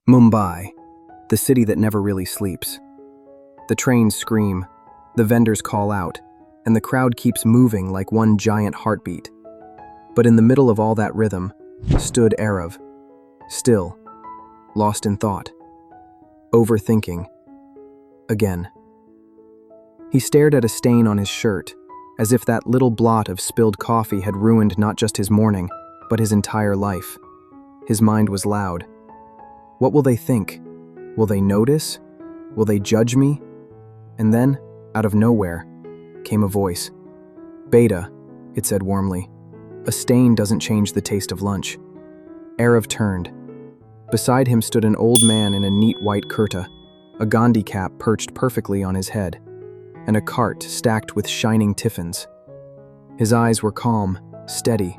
Mumbai, the city that never really sleeps. The trains scream, the vendors call out, and the crowd keeps moving like one giant heartbeat. But in the middle of all that rhythm stood Arav, still, lost in thought, overthinking. Again. He stared at a stain on his shirt, as if that little blot of spilled coffee had ruined not just his morning, but his entire life. His mind was loud. What will they think? Will they notice? Will they judge me? And then, out of nowhere, came a voice. "Beta," it said warmly. "A stain doesn't change the taste of lunch." Arav turned. Beside him stood an old man in a neat white kurta, a Gandhi cap perched perfectly on his head, and a cart stacked with shining tiffins. His eyes were calm, steady,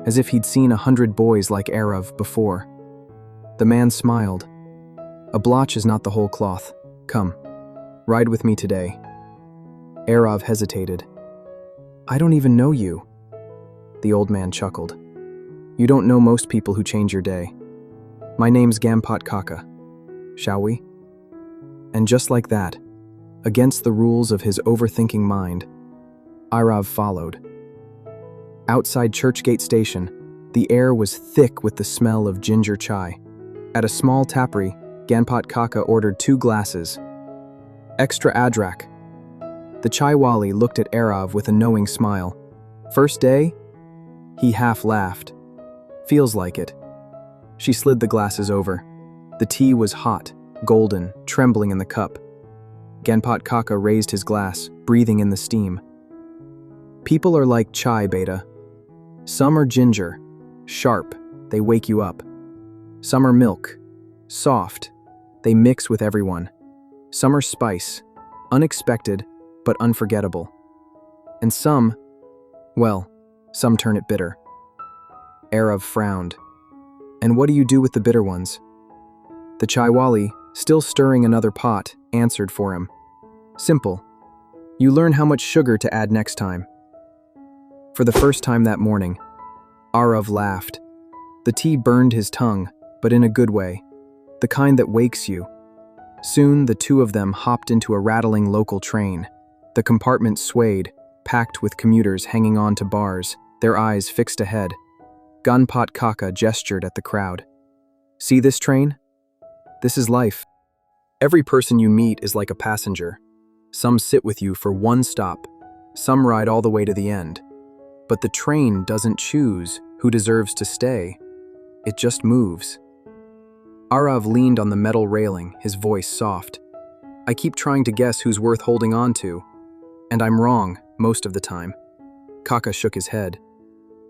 as if he'd seen 100 boys like Arav before. The man smiled. "A blotch is not the whole cloth. Come, ride with me today." Arav hesitated. "I don't even know you." The old man chuckled. "You don't know most people who change your day. My name's Gampat Kaka. Shall we?" And just like that, against the rules of his overthinking mind, Arav followed. Outside Churchgate Station, the air was thick with the smell of ginger chai. At a small tapery, Gampat Kaka ordered 2 glasses. "Extra adrak." The chaiwali looked at Arav with a knowing smile. "First day?" He half laughed. "Feels like it." She slid the glasses over. The tea was hot, golden, trembling in the cup. Gampat Kaka raised his glass, breathing in the steam. "People are like chai, Beta. Some are ginger, sharp, they wake you up. Some are milk, soft, they mix with everyone. Some are spice, unexpected but unforgettable. And some, well, some turn it bitter." Arav frowned. "And what do you do with the bitter ones?" The chaiwali, still stirring another pot, answered for him. "Simple. You learn how much sugar to add next time." For the first time that morning, Arav laughed. The tea burned his tongue, but in a good way, the kind that wakes you. Soon the two of them hopped into a rattling local train. The compartment swayed, packed with commuters hanging on to bars, their eyes fixed ahead. Gampat Kaka gestured at the crowd. "See this train? This is life. Every person you meet is like a passenger. Some sit with you for one stop, some ride all the way to the end. But the train doesn't choose who deserves to stay. It just moves." Arav leaned on the metal railing, his voice soft. "I keep trying to guess who's worth holding on to, and I'm wrong most of the time." Kaka shook his head.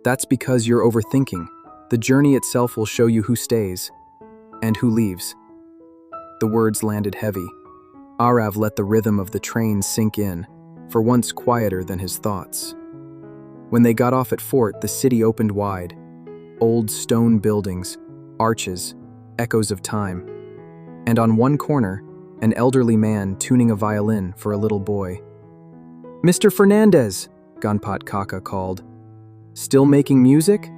"That's because you're overthinking. The journey itself will show you who stays and who leaves." The words landed heavy. Arav let the rhythm of the train sink in, for once quieter than his thoughts. When they got off at Fort, the city opened wide. Old stone buildings, arches, echoes of time. And on one corner, an elderly man tuning a violin for a little boy. "Mr. Fernandez," Gampat Kaka called. "Still making music?"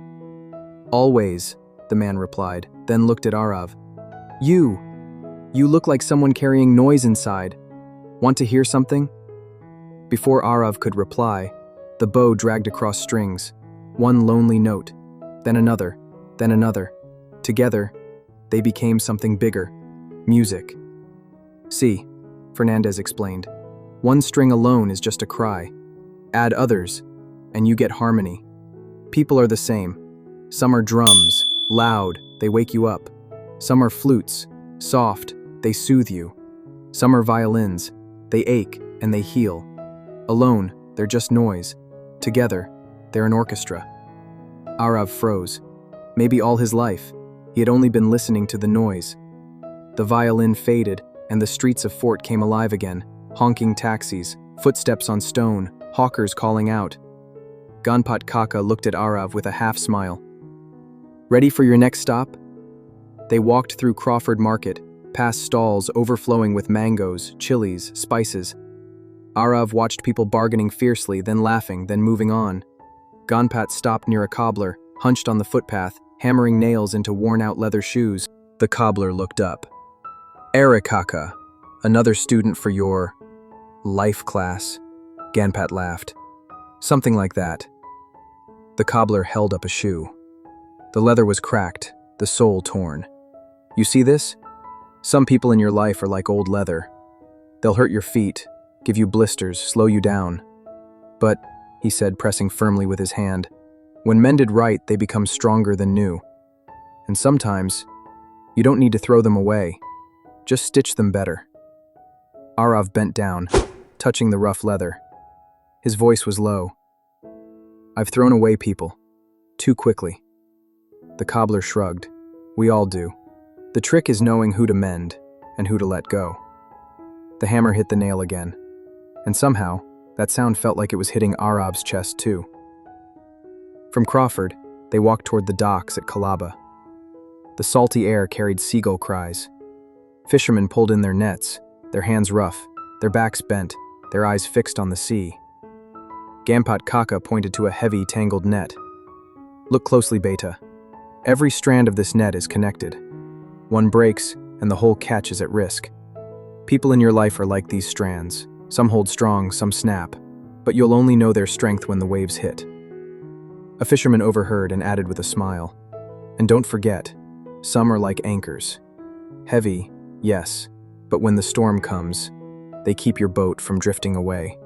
"Always," the man replied, then looked at Arav. You look like someone carrying noise inside. Want to hear something?" Before Arav could reply, the bow dragged across strings, one lonely note, then another, then another. Together, they became something bigger, music. "See," Fernandez explained, "one string alone is just a cry. Add others, and you get harmony. People are the same. Some are drums, loud, they wake you up. Some are flutes, soft, they soothe you. Some are violins, they ache and they heal. Alone, they're just noise. Together, they're an orchestra." Arav froze. Maybe all his life, he had only been listening to the noise. The violin faded, and the streets of Fort came alive again. Honking taxis, footsteps on stone, hawkers calling out. Gampat Kaka looked at Arav with a half smile. "Ready for your next stop?" They walked through Crawford Market, past stalls overflowing with mangoes, chilies, spices. Arav watched people bargaining fiercely, then laughing, then moving on. Gampat stopped near a cobbler, hunched on the footpath, hammering nails into worn-out leather shoes. The cobbler looked up. Erikaka, another student for your life class, Ganpat laughed. Something like that. The cobbler held up a shoe. The leather was cracked, the sole torn. You see this? Some people in your life are like old leather. They'll hurt your feet, give you blisters, slow you down. But, he said, pressing firmly with his hand, when mended right, they become stronger than new. And sometimes, you don't need to throw them away. Just stitch them better. Arav bent down, touching the rough leather. His voice was low. I've thrown away people. Too quickly. The cobbler shrugged. We all do. The trick is knowing who to mend and who to let go. The hammer hit the nail again. And somehow, that sound felt like it was hitting Arav's chest too. From Crawford, they walked toward the docks at Calaba. The salty air carried seagull cries. Fishermen pulled in their nets, their hands rough, their backs bent, their eyes fixed on the sea. Gampat Kaka pointed to a heavy, tangled net. Look closely, Beta. Every strand of this net is connected. One breaks, and the whole catch is at risk. People in your life are like these strands. Some hold strong, some snap, but you'll only know their strength when the waves hit. A fisherman overheard and added with a smile. And don't forget, some are like anchors. Heavy, yes, but when the storm comes, they keep your boat from drifting away.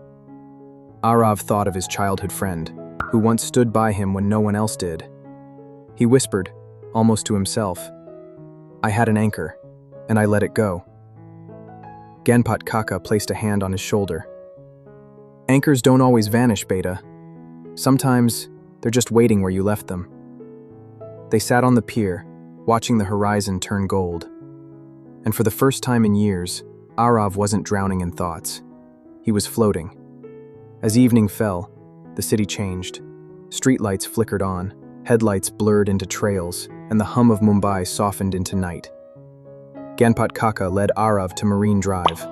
Arav thought of his childhood friend, who once stood by him when no one else did. He whispered, almost to himself, I had an anchor, and I let it go. Ganpat Kaka placed a hand on his shoulder. Anchors don't always vanish, Beta. Sometimes, they're just waiting where you left them. They sat on the pier, watching the horizon turn gold. And for the first time in years, Arav wasn't drowning in thoughts. He was floating. As evening fell, the city changed. Streetlights flickered on, headlights blurred into trails, and the hum of Mumbai softened into night. Ganpat Kaka led Arav to Marine Drive.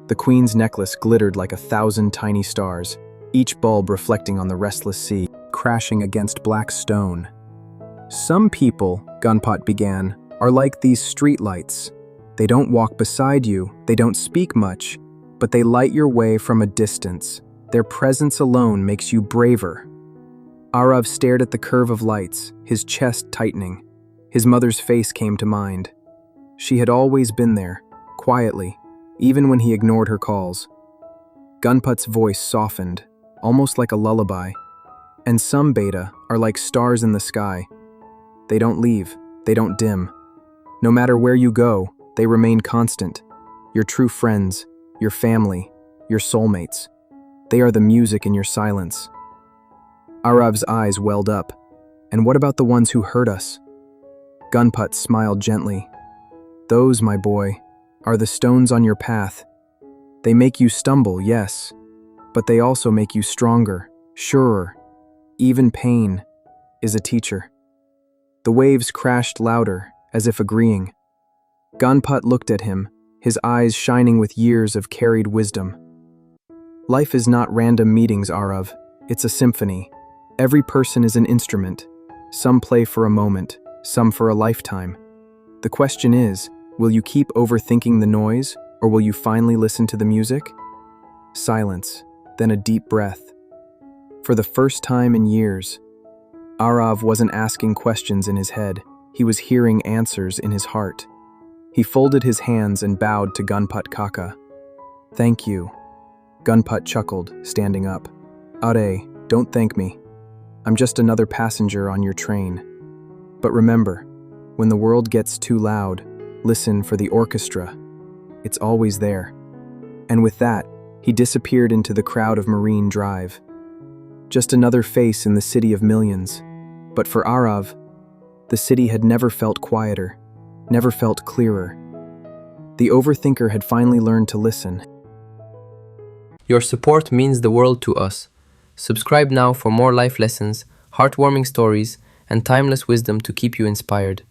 The Queen's necklace glittered like 1,000 tiny stars, each bulb reflecting on the restless sea, crashing against black stone. Some people, Ganpat began, are like these streetlights. They don't walk beside you, they don't speak much, but they light your way from a distance. Their presence alone makes you braver. Arav stared at the curve of lights, his chest tightening. His mother's face came to mind. She had always been there, quietly, even when he ignored her calls. Gunput's voice softened, almost like a lullaby. And some Beta are like stars in the sky. They don't leave, they don't dim. No matter where you go, they remain constant. Your true friends, your family, your soulmates. They are the music in your silence. Arav's eyes welled up. And what about the ones who hurt us? Gunput smiled gently. Those, my boy, are the stones on your path. They make you stumble, yes, but they also make you stronger, surer. Even pain is a teacher. The waves crashed louder, as if agreeing. Ganpat looked at him, his eyes shining with years of carried wisdom. Life is not random meetings, Arav. It's a symphony. Every person is an instrument. Some play for a moment, some for a lifetime. The question is, will you keep overthinking the noise, or will you finally listen to the music? Silence, then a deep breath. For the first time in years, Arav wasn't asking questions in his head. He was hearing answers in his heart. He folded his hands and bowed to Ganpat Kaka. Thank you. Gunput chuckled, standing up. Are, don't thank me. I'm just another passenger on your train. But remember, when the world gets too loud, listen for the orchestra. It's always there. And with that, he disappeared into the crowd of Marine Drive. Just another face in the city of millions. But for Arav, the city had never felt quieter, never felt clearer. The overthinker had finally learned to listen. Your support means the world to us. Subscribe now for more life lessons, heartwarming stories, and timeless wisdom to keep you inspired.